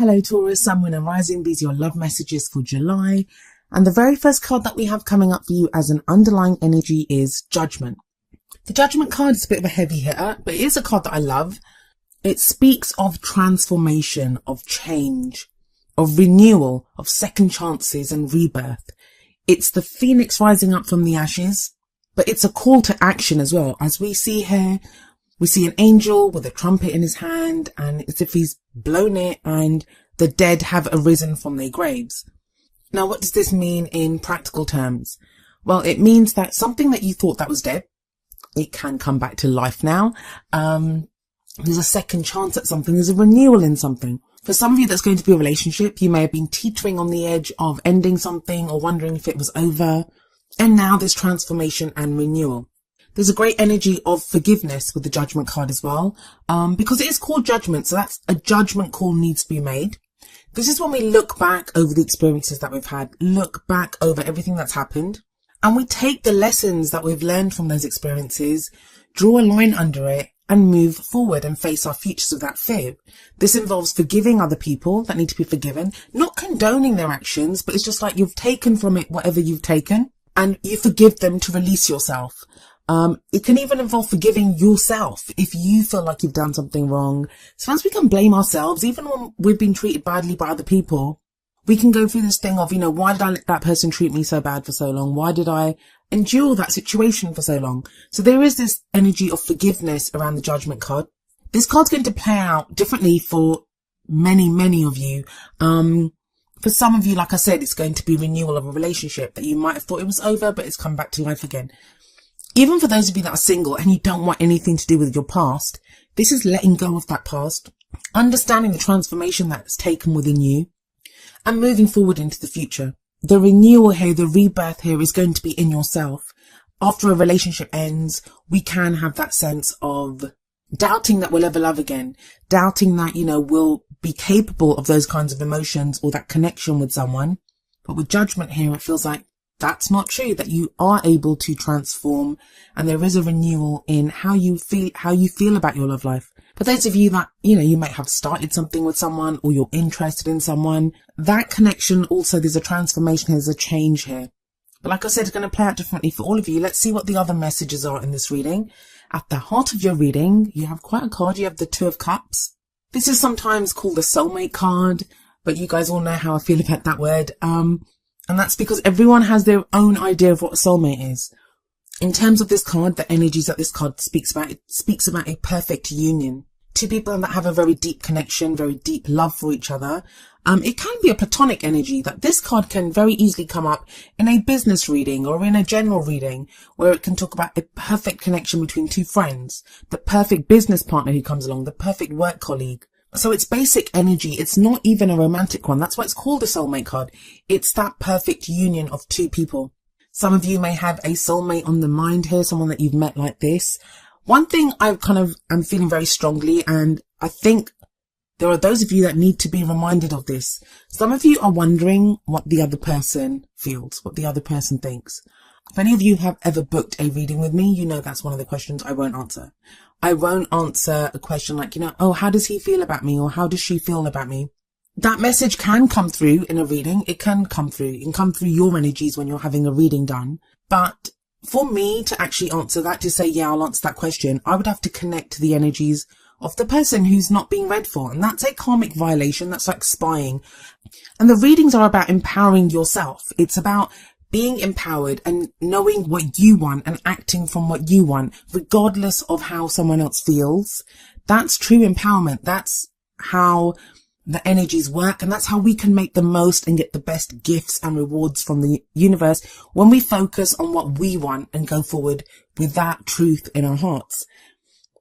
Hello Taurus, Sun, Moon and Rising. These are your love messages for July. And the very first card that we have coming up for you as an underlying energy is Judgment. The Judgment card is a bit of a heavy hitter, but it is a card that I love. It speaks of transformation, of change, of renewal, of second chances and rebirth. It's the phoenix rising up from the ashes, but it's a call to action as well. As we see here, we see an angel with a trumpet in his hand, and it's as if he's blown it and the dead have arisen from their graves. Now, what does this mean in practical terms? Well, it means that something that you thought that was dead, it can come back to life now. There's a second chance at something. There's a renewal in something. For some of you, that's going to be a relationship. You may have been teetering on the edge of ending something or wondering if it was over. And now there's transformation and renewal. There's a great energy of forgiveness with the Judgment card as well, because it is called Judgment. So that's a judgment call needs to be made. This is when we look back over the experiences that we've had, look back over everything that's happened, and we take the lessons that we've learned from those experiences, draw a line under it, and move forward and face our futures with that fear. This involves forgiving other people that need to be forgiven, not condoning their actions, but it's just like you've taken from it whatever you've taken, and you forgive them to release yourself. It can even involve forgiving yourself if you feel like you've done something wrong. Sometimes we can blame ourselves, even when we've been treated badly by other people. We can go through this thing of, why did I let that person treat me so bad for so long? Why did I endure that situation for so long? So there is this energy of forgiveness around the Judgment card. This card's going to play out differently for many of you. For some of you, like I said, it's going to be renewal of a relationship that you might have thought it was over, but it's come back to life again. Even for those of you that are single and you don't want anything to do with your past, this is letting go of that past, understanding the transformation that's taken within you, and moving forward into the future. The renewal here, the rebirth here is going to be in yourself. After a relationship ends, we can have that sense of doubting that we'll ever love again, doubting that, we'll be capable of those kinds of emotions or that connection with someone. But with Judgment here, it feels like that's not true, that you are able to transform, and there is a renewal in how you feel about your love life. For those of you that, you might have started something with someone or you're interested in someone, that connection also, there's a transformation, there's a change here. But like I said, it's going to play out differently for all of you. Let's see what the other messages are in this reading. At the heart of your reading, you have quite a card. You have the Two of Cups. This is sometimes called the soulmate card, but you guys all know how I feel about that word. And that's because everyone has their own idea of what a soulmate is. In terms of this card, the energies that this card speaks about, it speaks about a perfect union. Two people that have a very deep connection, very deep love for each other. It can be a platonic energy that this card can very easily come up in a business reading or in a general reading, where it can talk about a perfect connection between two friends, the perfect business partner who comes along, the perfect work colleague. So it's basic energy. It's not even a romantic one. That's why it's called a soulmate card. It's that perfect union of two people. Some of you may have a soulmate on the mind here, someone that you've met like this. One thing I'm feeling very strongly, and I think there are those of you that need to be reminded of this. Some of you are wondering what the other person feels, what the other person thinks. If any of you have ever booked a reading with me, you know that's one of the questions I won't answer. I won't answer a question like, oh, how does he feel about me? Or how does she feel about me? That message can come through in a reading. It can come through. It can come through your energies when you're having a reading done. But for me to actually answer that, to say, yeah, I'll answer that question, I would have to connect to the energies of the person who's not being read for. And that's a karmic violation. That's like spying. And the readings are about empowering yourself. It's about being empowered and knowing what you want and acting from what you want, regardless of how someone else feels. That's true empowerment. That's how the energies work. And that's how we can make the most and get the best gifts and rewards from the universe when we focus on what we want and go forward with that truth in our hearts.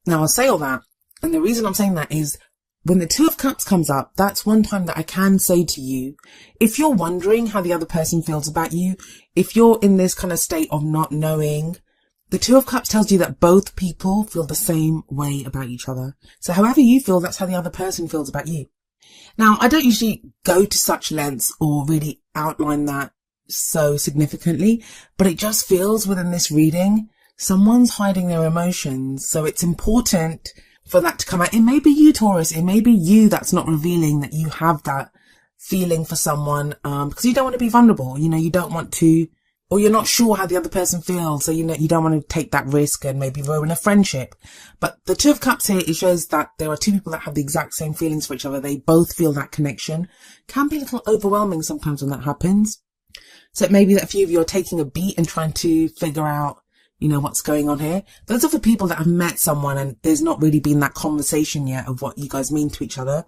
Now, I'll say all that. And the reason I'm saying that is when the Two of Cups comes up, that's one time that I can say to you, if you're wondering how the other person feels about you, if you're in this kind of state of not knowing, the Two of Cups tells you that both people feel the same way about each other. So however you feel, that's how the other person feels about you. Now, I don't usually go to such lengths or really outline that so significantly, but it just feels within this reading, someone's hiding their emotions. So it's important for that to come out. It may be you, Taurus. It may be you that's not revealing that you have that feeling for someone, because you don't want to be vulnerable. You know, you don't want to, or you're not sure how the other person feels. So, you know, you don't want to take that risk and maybe ruin a friendship. But the Two of Cups here, it shows that there are two people that have the exact same feelings for each other. They both feel that connection. Can be a little overwhelming sometimes when that happens. So it may be that a few of you are taking a beat and trying to figure out, you know, what's going on here. Those are the people that have met someone and there's not really been that conversation yet of what you guys mean to each other.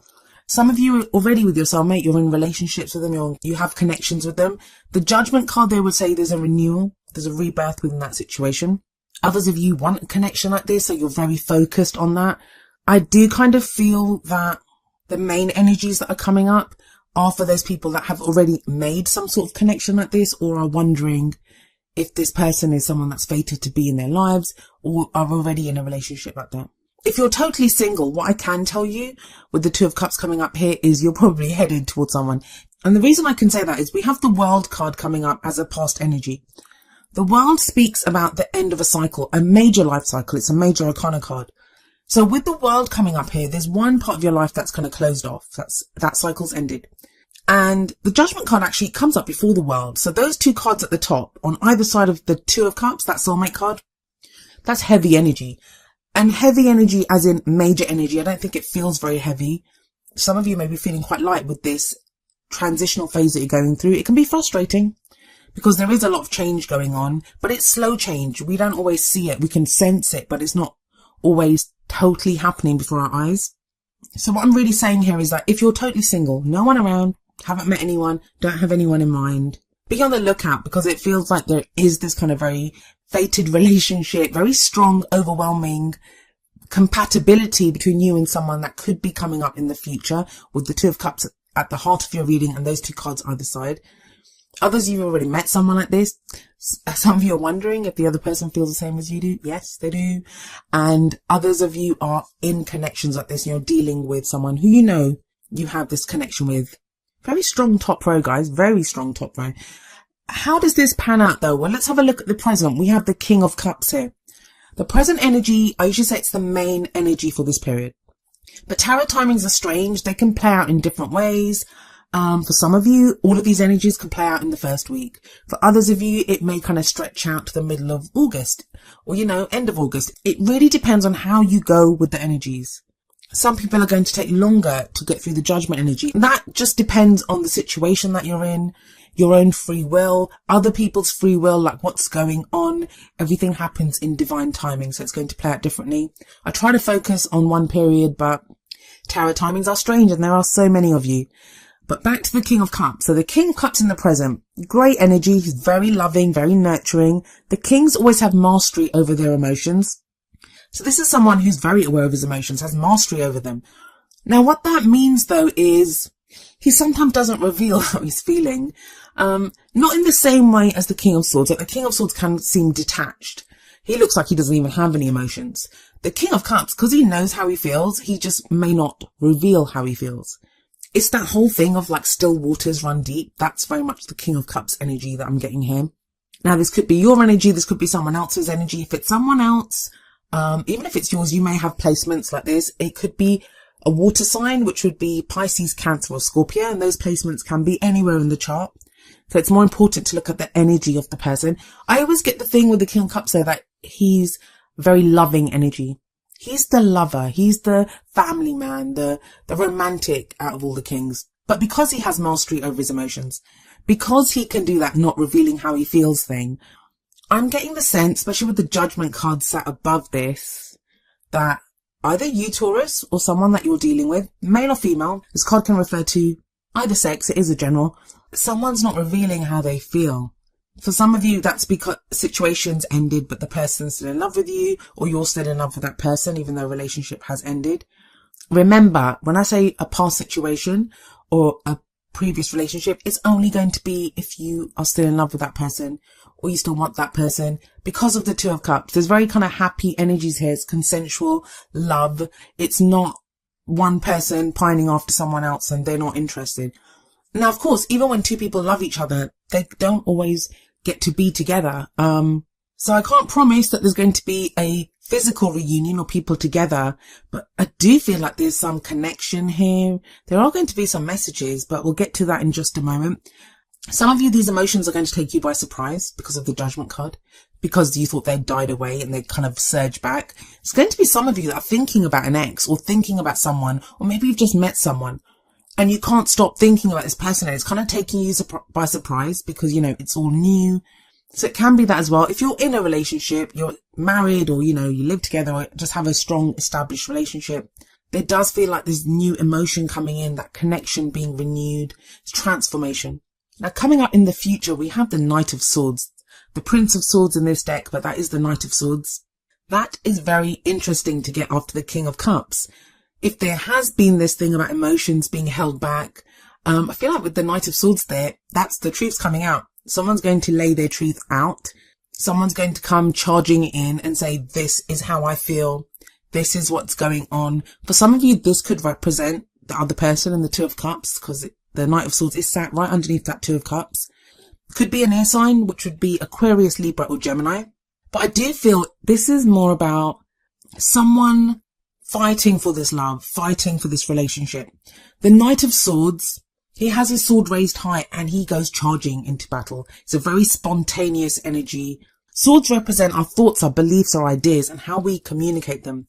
Some of you are already with your soulmate, you're in relationships with them, you have connections with them. The Judgment card there would say there's a renewal, there's a rebirth within that situation. Others of you want a connection like this, so you're very focused on that. I do kind of feel that the main energies that are coming up are for those people that have already made some sort of connection like this, or are wondering if this person is someone that's fated to be in their lives, or are already in a relationship like that. If you're totally single, what I can tell you with the Two of Cups coming up here is you're probably headed towards someone. And the reason I can say that is we have the World card coming up as a past energy. The World speaks about the end of a cycle, a major life cycle. It's a major arcana card. So with the World coming up here, there's one part of your life that's kind of closed off. That cycle's ended. And the Judgment card actually comes up before the World. So those two cards at the top, on either side of the Two of Cups, that soulmate card, that's heavy energy. And heavy energy as in major energy. I don't think it feels very heavy. Some of you may be feeling quite light with this transitional phase that you're going through. It can be frustrating because there is a lot of change going on, but it's slow change. We don't always see it. We can sense it, but it's not always totally happening before our eyes. So what I'm really saying here is that if you're totally single, no one around, haven't met anyone, don't have anyone in mind, be on the lookout, because it feels like there is this kind of very fated relationship, very strong, overwhelming compatibility between you and someone that could be coming up in the future, with the Two of Cups at the heart of your reading and those two cards either side. Others, you've already met someone like this. Some of you are wondering if the other person feels the same as you do. Yes, they do. And others of you are in connections like this, and you're dealing with someone who you know you have this connection with. Very strong top row, guys. Very strong top row. How does this pan out though? Well, let's have a look at the present. We have the King of Cups here. The present energy, I usually say it's the main energy for this period. But tarot timings are strange. They can play out in different ways. For some of you, all of these energies can play out in the first week. For others of you, it may kind of stretch out to the middle of August, or, you know, end of August. It really depends on how you go with the energies. Some people are going to take longer to get through the Judgment energy. That just depends on the situation that you're in, your own free will, other people's free will, like what's going on. Everything happens in divine timing, so it's going to play out differently. I try to focus on one period, but tarot timings are strange, and there are so many of you. But back to the King of Cups. So the King of Cups in the present, great energy. He's very loving, very nurturing. The Kings always have mastery over their emotions. So this is someone who's very aware of his emotions, has mastery over them. Now, what that means, though, is he sometimes doesn't reveal how he's feeling. Not in the same way as the King of Swords. Like the King of Swords can seem detached. He looks like he doesn't even have any emotions. The King of Cups, because he knows how he feels, he just may not reveal how he feels. It's that whole thing of like still waters run deep. That's very much the King of Cups energy that I'm getting here. Now, this could be your energy. This could be someone else's energy. If it's someone else, even if it's yours, you may have placements like this. It could be a water sign, which would be Pisces, Cancer, or Scorpio. And those placements can be anywhere in the chart. So it's more important to look at the energy of the person. I always get the thing with the King of Cups there that he's very loving energy. He's the lover. He's the family man, the romantic out of all the kings. But because he has mastery over his emotions, because he can do that not revealing how he feels thing, I'm getting the sense, especially with the Judgment card sat above this, that either you, Taurus, or someone that you're dealing with, male or female, this card can refer to either sex, it is a general, someone's not revealing how they feel. For some of you, that's because situations ended, but the person's still in love with you, or you're still in love with that person, even though a relationship has ended. Remember, when I say a past situation or a previous relationship, it's only going to be if you are still in love with that person, or you still want that person, because of the Two of Cups. There's very kind of happy energies here. It's consensual love. It's not one person pining after someone else and they're not interested. Now, of course, even when two people love each other, they don't always get to be together. So I can't promise that there's going to be a physical reunion or people together, but I do feel like there's some connection here. There are going to be some messages, but we'll get to that in just a moment. Some of you, these emotions are going to take you by surprise because of the Judgment card, because you thought they'd died away and they kind of surge back. It's going to be some of you that are thinking about an ex or thinking about someone, or maybe you've just met someone and you can't stop thinking about this person, and it's kind of taking you by surprise because, you know, it's all new. So it can be that as well. If you're in a relationship, you're married, or, you know, you live together, or just have a strong established relationship, there does feel like there's new emotion coming in, that connection being renewed, it's transformation. Now, coming up in the future, we have the Knight of Swords, the Prince of Swords in this deck, but that is the Knight of Swords. That is very interesting to get after the King of Cups. If there has been this thing about emotions being held back, I feel like with the Knight of Swords there, that's the truth's coming out. Someone's going to lay their truth out. Someone's going to come charging in and say, this is how I feel. This is what's going on. For some of you, this could represent the other person in the Two of Cups, because the Knight of Swords is sat right underneath that Two of Cups. Could be an air sign, which would be Aquarius, Libra, or Gemini. But I do feel this is more about someone fighting for this love, fighting for this relationship. The Knight of Swords, he has his sword raised high and he goes charging into battle. It's a very spontaneous energy. Swords represent our thoughts, our beliefs, our ideas, and how we communicate them.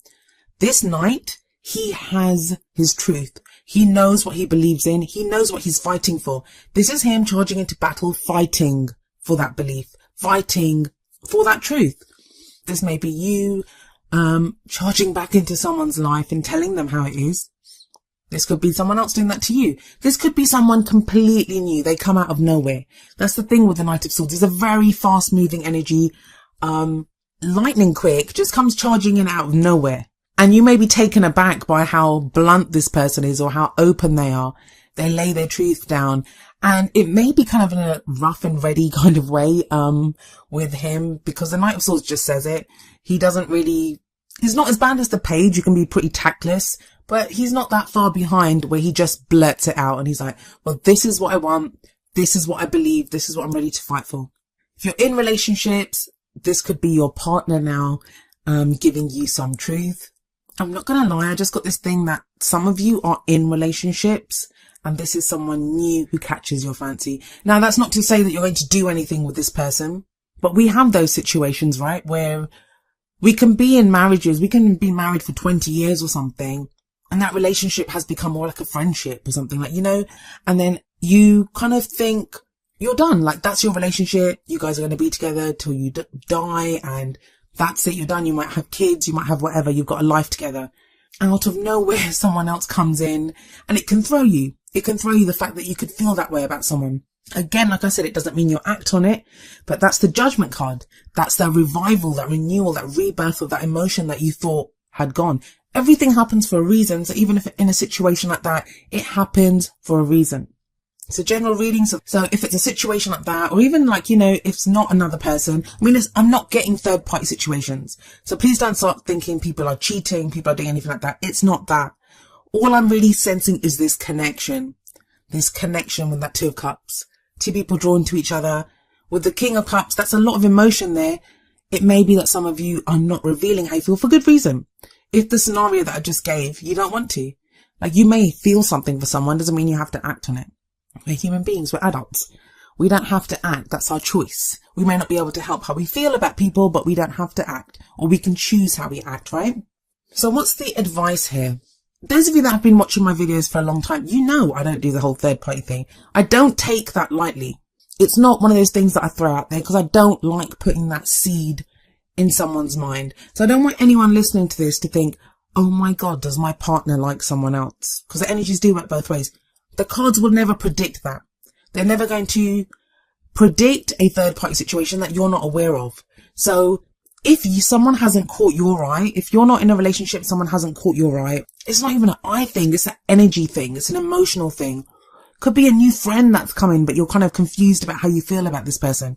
This knight, he has his truth. He knows what he believes in. He knows what he's fighting for. This is him charging into battle, fighting for that belief, fighting for that truth. This may be you charging back into someone's life and telling them how it is. This could be someone else doing that to you. This could be someone completely new. They come out of nowhere. That's the thing with the Knight of Swords. It's a very fast moving energy. Lightning quick, just comes charging in out of nowhere. And you may be taken aback by how blunt this person is or how open they are. They lay their truth down. And it may be kind of in a rough and ready kind of way, with him, because the Knight of Swords just says it. He's not as bad as the Page. You can be pretty tactless, but he's not that far behind where he just blurts it out and he's like, well, this is what I want. This is what I believe. This is what I'm ready to fight for. If you're in relationships, this could be your partner now, giving you some truth. I'm not going to lie. I just got this thing that some of you are in relationships and this is someone new who catches your fancy. Now, that's not to say that you're going to do anything with this person, but we have those situations, right? Where we can be in marriages. We can be married for 20 years or something. And that relationship has become more like a friendship or something, like, you know, and then you kind of think you're done. Like, that's your relationship. You guys are going to be together till you die, and that's it. You're done. You might have kids. You might have whatever. You've got a life together. Out of nowhere, someone else comes in and it can throw you. It can throw you the fact that you could feel that way about someone. Again, like I said, it doesn't mean you'll act on it, but that's the Judgment card. That's the revival, that renewal, that rebirth of that emotion that you thought had gone. Everything happens for a reason. So even if in a situation like that, it happens for a reason. It's a general reading. So if it's a situation like that, or even like, you know, if it's not another person, I mean, I'm not getting third party situations. So please don't start thinking people are cheating, people are doing anything like that. It's not that. All I'm really sensing is this connection with that Two of Cups. Two people drawn to each other. With the King of Cups, that's a lot of emotion there. It may be that some of you are not revealing how you feel for good reason. If the scenario that I just gave, you don't want to. Like, you may feel something for someone, doesn't mean you have to act on it. We're human beings, we're adults. We don't have to act, that's our choice. We may not be able to help how we feel about people, but we don't have to act. Or we can choose how we act, right? So what's the advice here? Those of you that have been watching my videos for a long time, you know I don't do the whole third party thing. I don't take that lightly. It's not one of those things that I throw out there because I don't like putting that seed in someone's mind. So I don't want anyone listening to this to think, oh my God, does my partner like someone else? Because the energies do work both ways. The cards will never predict that. They're never going to predict a third party situation that you're not aware of. So if someone hasn't caught your eye, if you're not in a relationship, someone hasn't caught your eye, it's not even an eye thing. It's an energy thing. It's an emotional thing. Could be a new friend that's coming, but you're kind of confused about how you feel about this person.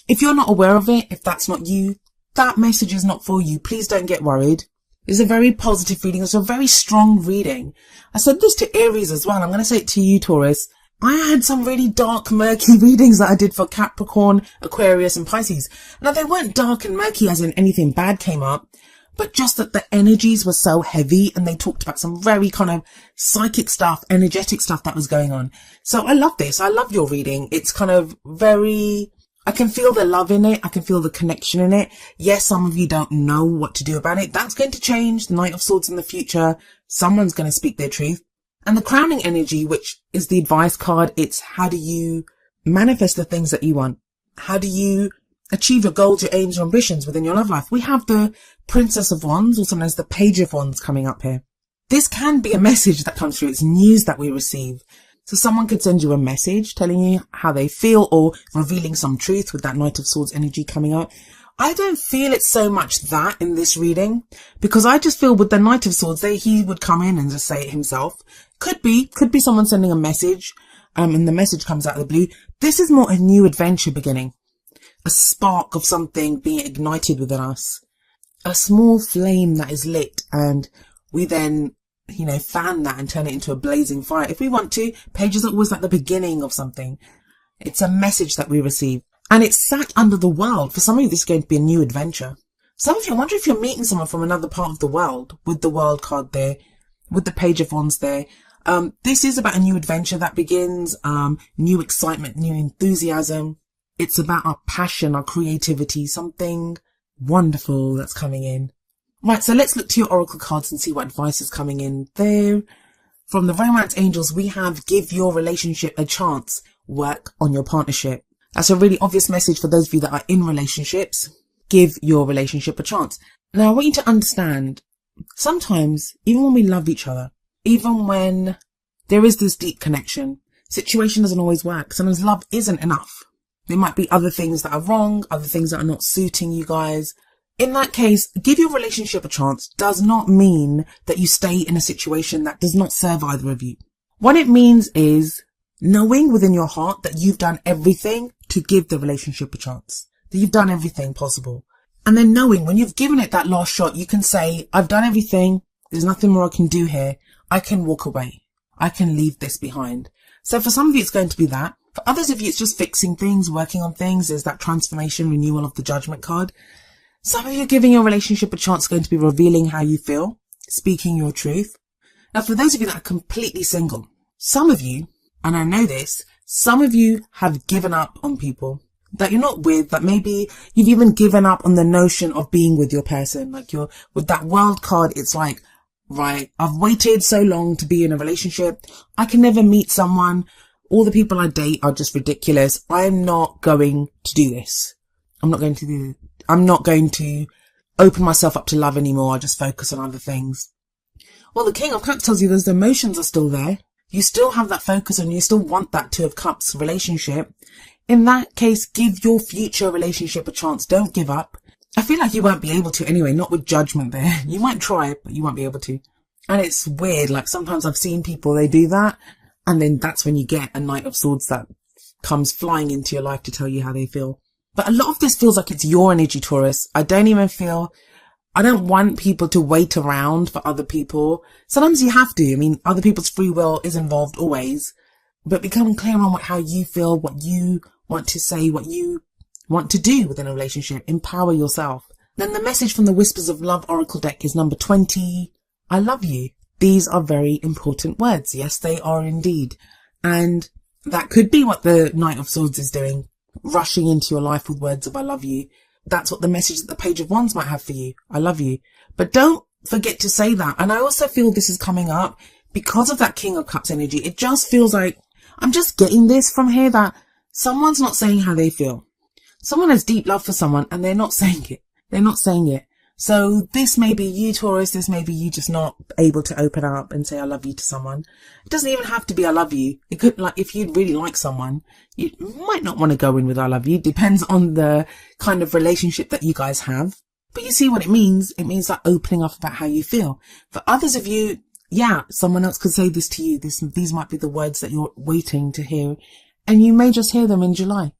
If you're not aware of it, if that's not you, that message is not for you. Please don't get worried. It's a very positive reading. It's a very strong reading. I said this to Aries as well. I'm going to say it to you, Taurus. I had some really dark, murky readings that I did for Capricorn, Aquarius and Pisces. Now, they weren't dark and murky as in anything bad came up, but just that the energies were so heavy and they talked about some very kind of psychic stuff, energetic stuff that was going on. So I love this. I love your reading. It's kind of very, I can feel the love in it. I can feel the connection in it. Yes, some of you don't know what to do about it. That's going to change. The Knight of Swords in the future. Someone's going to speak their truth. And the crowning energy, which is the advice card, it's how do you manifest the things that you want? How do you achieve your goals, your aims, your ambitions within your love life? We have the Princess of Wands, also known as the Page of Wands, coming up here. This can be a message that comes through. It's news that we receive. So someone could send you a message telling you how they feel or revealing some truth with that Knight of Swords energy coming up. I don't feel it's so much that in this reading, because I just feel with the Knight of Swords, he would come in and just say it himself. Could be someone sending a message, and the message comes out of the blue. This is more a new adventure beginning. A spark of something being ignited within us. A small flame that is lit, and we then, fan that and turn it into a blazing fire. If we want to, pages are always like the beginning of something. It's a message that we receive. And it's sat under the world. For some of you, this is going to be a new adventure. Some of you, I wonder if you're meeting someone from another part of the world with the world card there, with the Page of Wands there. This is about a new adventure that begins, new excitement, new enthusiasm. It's about our passion, our creativity, something wonderful that's coming in. Right, so let's look to your oracle cards and see what advice is coming in there. From the Romance Angels, we have give your relationship a chance, work on your partnership. That's a really obvious message for those of you that are in relationships. Give your relationship a chance. Now, I want you to understand, sometimes, even when we love each other, even when there is this deep connection, situation doesn't always work. Sometimes love isn't enough. There might be other things that are wrong, other things that are not suiting you guys. In that case, give your relationship a chance does not mean that you stay in a situation that does not serve either of you. What it means is knowing within your heart that you've done everything to give the relationship a chance, that you've done everything possible. And then knowing when you've given it that last shot, you can say, I've done everything. There's nothing more I can do here. I can walk away. I can leave this behind. So for some of you, it's going to be that. For others of you, it's just fixing things, working on things. There's that transformation, renewal of the Judgment card. Some of you giving your relationship a chance is going to be revealing how you feel, speaking your truth. Now, for those of you that are completely single, some of you, and I know this, some of you have given up on people that you're not with, that maybe you've even given up on the notion of being with your person. Like you're with that World card, it's like, right, I've waited so long to be in a relationship. I can never meet someone. All the people I date are just ridiculous. I'm not going to do this. I'm not going to open myself up to love anymore. I just focus on other things. Well, the King of Cups tells you those emotions are still there. You still have that focus and you still want that Two of Cups relationship. In that case, give your future relationship a chance. Don't give up. I feel like you won't be able to anyway, not with Judgment there. You might try, but you won't be able to. And it's weird. Like sometimes I've seen people, they do that. And then that's when you get a Knight of Swords that comes flying into your life to tell you how they feel. But a lot of this feels like it's your energy, Taurus. I don't want people to wait around for other people. Sometimes you have to. I mean, other people's free will is involved always. But become clear on how you feel, what you want to say, what you want to do within a relationship. Empower yourself. Then the message from the Whispers of Love Oracle deck is number 20. I love you. These are very important words. Yes, they are indeed. And that could be what the Knight of Swords is doing. Rushing into your life with words of I love you. That's what the message that the Page of Wands might have for you. I love you. But don't forget to say that. And I also feel this is coming up because of that King of Cups energy. It just feels like I'm just getting this from here that someone's not saying how they feel. Someone has deep love for someone and they're not saying it. They're not saying it. So this may be you, Taurus. This may be you just not able to open up and say I love you to someone. It doesn't even have to be I love you. It could, like, if you really like someone, you might not want to go in with I love you. Depends on the kind of relationship that you guys have. But you see what it means? It means like opening up about how you feel. For others of you, yeah, someone else could say this to you. These might be the words that you're waiting to hear. And you may just hear them in July.